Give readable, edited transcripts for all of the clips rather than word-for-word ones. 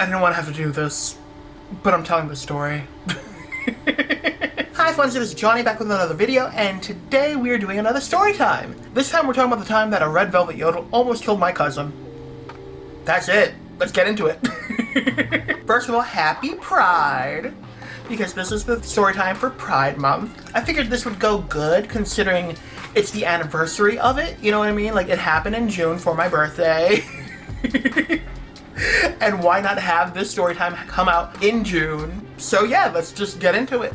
I didn't want to have to do this, but I'm telling the story. Hi friends, it is Johnny back with another video, and today we are doing another story time. This time we're talking about the time that a red velvet yodel almost killed my cousin. That's it. Let's get into it. First of all, happy Pride, because this is the story time for Pride Month. I figured this would go good considering it's the anniversary of it, you know what I mean? Like, it happened in June for my birthday. And why not have this story time come out in June? So yeah, let's just get into it.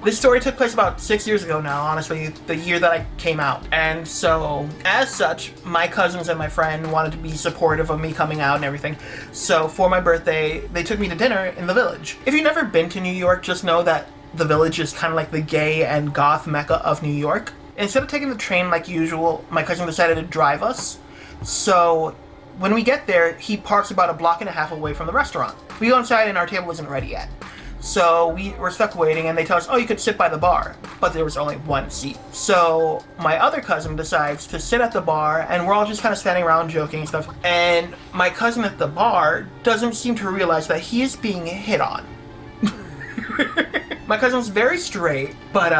This story took place about 6 years ago now, honestly, the year that I came out. And so, as such, my cousins and my friend wanted to be supportive of me coming out and everything. So for my birthday, they took me to dinner in the Village. If you've never been to New York, just know that the Village is kind of like the gay and goth mecca of New York. Instead of taking the train like usual, my cousin decided to drive us. So when we get there, he parks about a block and a half away from the restaurant. We go inside and our table isn't ready yet. So we were stuck waiting, and they tell us, oh, you could sit by the bar. But there was only one seat. So my other cousin decides to sit at the bar, and we're all just kind of standing around joking and stuff. And my cousin at the bar doesn't seem to realize that he is being hit on. My cousin's very straight, but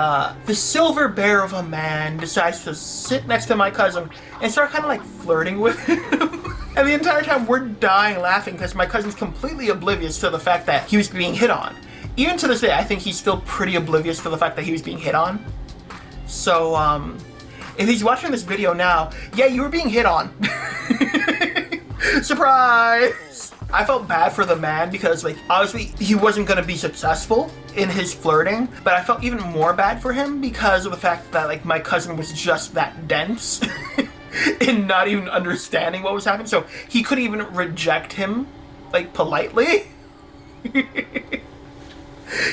the silver bear of a man decides to sit next to my cousin and start kind of like flirting with him. And the entire time we're dying laughing because my cousin's completely oblivious to the fact that he was being hit on. Even to this day, I think he's still pretty oblivious to the fact that he was being hit on. So, if he's watching this video now, yeah, you were being hit on. Surprise! I felt bad for the man because, like, obviously he wasn't going to be successful in his flirting, but I felt even more bad for him because of the fact that, like, my cousin was just that dense in not even understanding what was happening, so he couldn't even reject him, like, politely.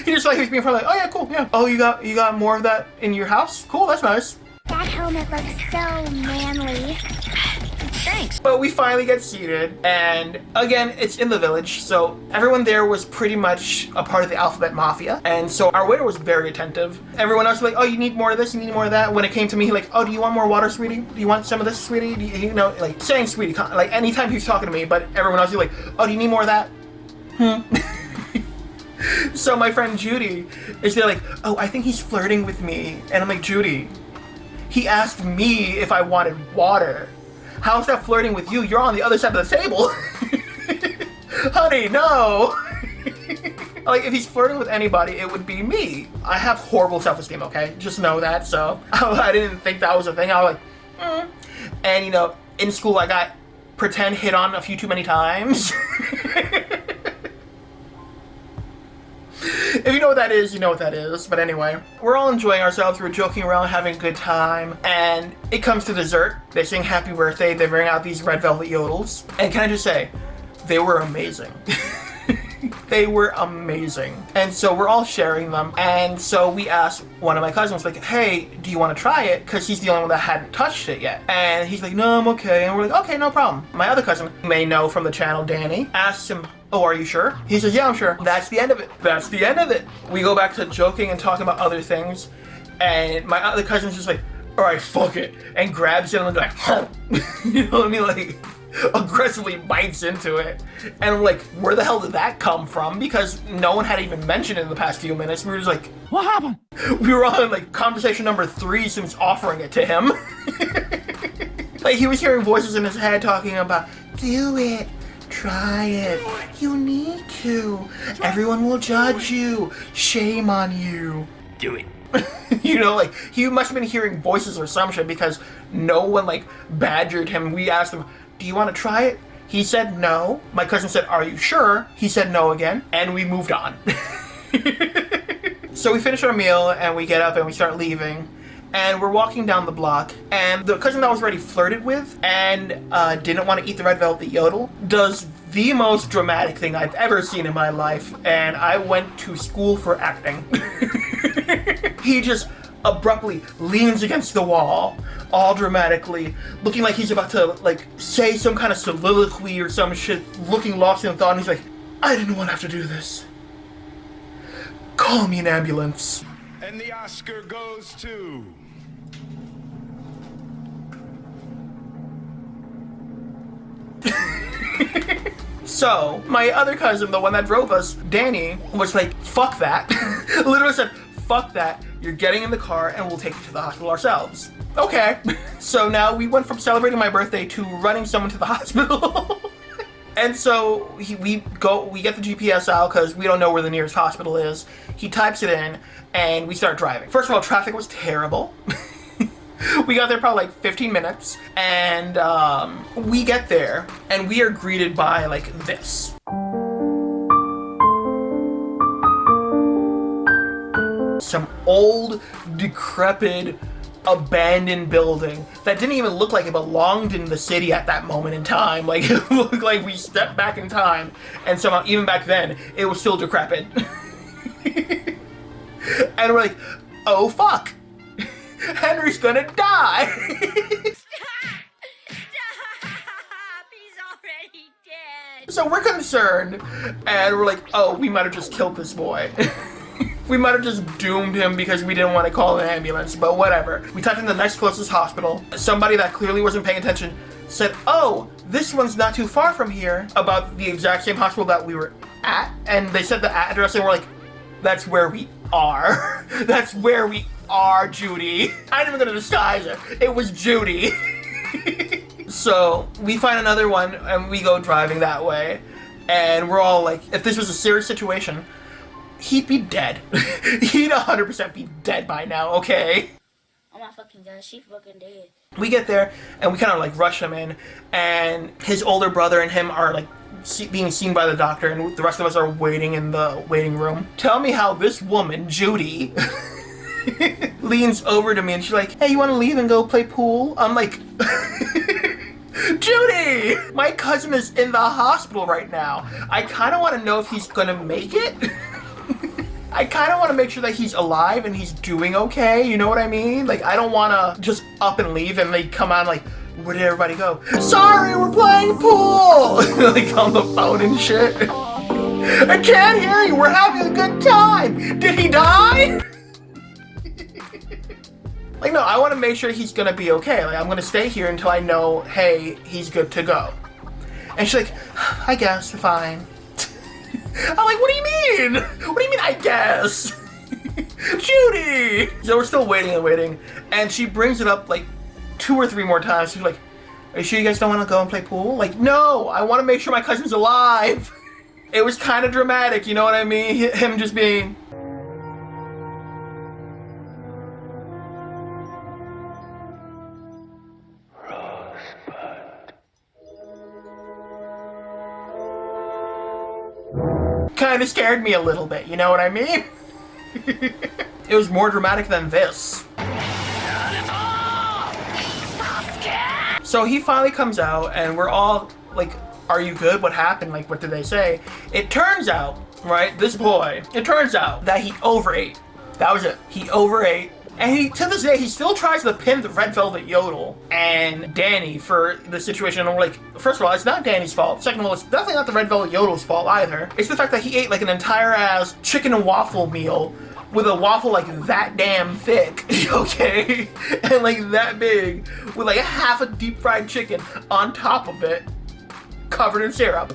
He just, like, was being like, oh yeah, cool, yeah. Oh, you got more of that in your house? Cool, that's nice. That helmet looks so manly. Thanks. But we finally get seated, and again, it's in the Village, so everyone there was pretty much a part of the Alphabet Mafia, and so our waiter was very attentive. Everyone else was like, oh, you need more of this, you need more of that. When it came to me, he like, oh, do you want more water, sweetie? Do you want some of this, sweetie? You know, like, saying sweetie, like, anytime he was talking to me, but everyone else was like, oh, do you need more of that? So my friend Judy is there like, oh, I think he's flirting with me. And I'm like, Judy, he asked me if I wanted water. How's that flirting with you? You're on the other side of the table. Honey, no. Like, if he's flirting with anybody, it would be me. I have horrible self-esteem, okay? Just know that. So I didn't think that was a thing. I was like, And, you know, in school I got pretend hit on a few too many times. If you know what that is, you know what that is. But anyway, we're all enjoying ourselves. We're joking around, having a good time. And it comes to dessert. They sing happy birthday. They bring out these red velvet yodels. And can I just say, they were amazing. They were amazing. And so we're all sharing them. And so we asked one of my cousins, like, hey, do you want to try it? Because he's the only one that hadn't touched it yet. And he's like, no, I'm okay. And we're like, okay, no problem. My other cousin, you may know from the channel, Danny, asked him, oh, are you sure? He says, yeah, I'm sure. That's the end of it. That's the end of it. We go back to joking and talking about other things. And my other cousin's just like, all right, fuck it. And grabs him and like, you know what I mean? Like, aggressively bites into it. And I'm like, where the hell did that come from? Because no one had even mentioned it in the past few minutes. We were just like, what happened? We were on like conversation number 3 since offering it to him. Like, he was hearing voices in his head talking about, do it. Try it. You need to. Everyone will judge you. Shame on you. Do it. You know, like, he must have been hearing voices or some shit because no one, like, badgered him. We asked him, do you want to try it? He said no. My cousin said, are you sure? He said no again. And we moved on. So we finish our meal and we get up and we start leaving. And we're walking down the block, and the cousin that I was already flirted with and didn't want to eat the red velvet yodel does the most dramatic thing I've ever seen in my life, and I went to school for acting. He just abruptly leans against the wall, all dramatically, looking like he's about to, like, say some kind of soliloquy or some shit, looking lost in thought, and he's like, I didn't want to have to do this. Call me an ambulance. And the Oscar goes to... So, my other cousin, the one that drove us, Danny, was like, fuck that. Literally said, fuck that. You're getting in the car and we'll take you to the hospital ourselves. Okay. So now we went from celebrating my birthday to running someone to the hospital. And so we get the GPS out because we don't know where the nearest hospital is. He types it in and we start driving. First of all, traffic was terrible. We got there probably like 15 minutes and we get there and we are greeted by like this. Some old, decrepit, abandoned building that didn't even look like it belonged in the city at that moment in time. Like, it looked like we stepped back in time and somehow, even back then, it was still decrepit. And we're like, oh fuck, Henry's gonna die. Stop! He's already dead. So we're concerned and we're like, oh, we might have just killed this boy. We might have just doomed him because we didn't want to call an ambulance, but whatever. We typed in the next closest hospital. Somebody that clearly wasn't paying attention said, oh, this one's not too far from here, about the exact same hospital that we were at. And they said the address and we're like, that's where we are. That's where we are, Judy. I ain't even gonna disguise it. It was Judy. So we find another one and we go driving that way. And we're all like, if this was a serious situation, he'd be dead. He'd 100% be dead by now, okay? Oh my fucking god, she fucking dead. We get there, and we kind of like rush him in, and his older brother and him are like being seen by the doctor, and the rest of us are waiting in the waiting room. Tell me how this woman, Judy, leans over to me and she's like, hey, you want to leave and go play pool? I'm like, Judy! My cousin is in the hospital right now. I kind of want to know if he's gonna make it. I kind of want to make sure that he's alive and he's doing okay, you know what I mean? Like, I don't want to just up and leave and they come on like, where did everybody go? Sorry, we're playing pool! Like, on the phone and shit. I can't hear you, we're having a good time! Did he die? Like, no, I want to make sure he's gonna be okay. Like, I'm gonna stay here until I know, hey, he's good to go. And she's like, I guess, fine. I'm like, what do you mean? What do you mean, I guess? Judy! So we're still waiting and waiting, and she brings it up like 2 or 3 more times. She's like, are you sure you guys don't want to go and play pool? Like, no, I want to make sure my cousin's alive. It was kind of dramatic, you know what I mean? Him just being... Kind of scared me a little bit, you know what I mean? It was more dramatic than this. So he finally comes out and we're all like, are you good? What happened? Like, what did they say? It turns out, right, this boy, it turns out that he overate. That was it. He overate. And he, to this day, he still tries to pin the Red Velvet Yodel and Danny for the situation. And we're like, first of all, it's not Danny's fault. Second of all, it's definitely not the Red Velvet Yodel's fault either. It's the fact that he ate like an entire ass chicken and waffle meal with a waffle like that damn thick, okay? And like that big, with like half a deep fried chicken on top of it, covered in syrup.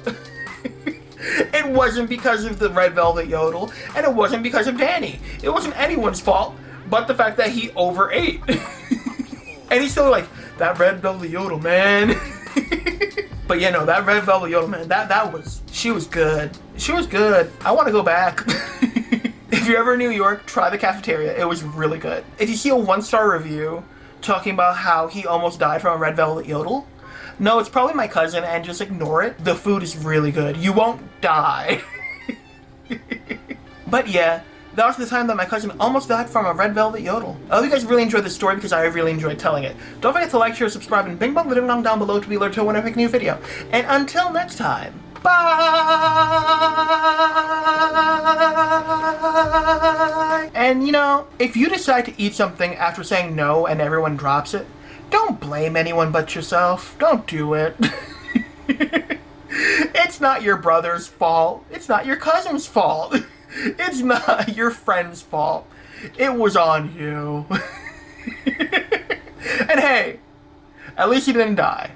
It wasn't because of the Red Velvet Yodel, and it wasn't because of Danny. It wasn't anyone's fault. But the fact that he overate. And he's still like, that Red Velvet Yodel, man. But yeah, no, that Red Velvet Yodel, man, that was, she was good. She was good. I want to go back. If you're ever in New York, try the cafeteria. It was really good. If you see a 1-star review talking about how he almost died from a Red Velvet Yodel, no, it's probably my cousin, and just ignore it. The food is really good. You won't die. But yeah, that was the time that my cousin almost died from a Red Velvet Yodel. I hope you guys really enjoyed this story because I really enjoyed telling it. Don't forget to like, share, subscribe, and bing bong the ding dong down below to be alerted when I make a new video. And until next time, bye! And you know, if you decide to eat something after saying no and everyone drops it, don't blame anyone but yourself. Don't do it. It's not your brother's fault. It's not your cousin's fault. It's not your friend's fault. It was on you. And hey, at least he didn't die.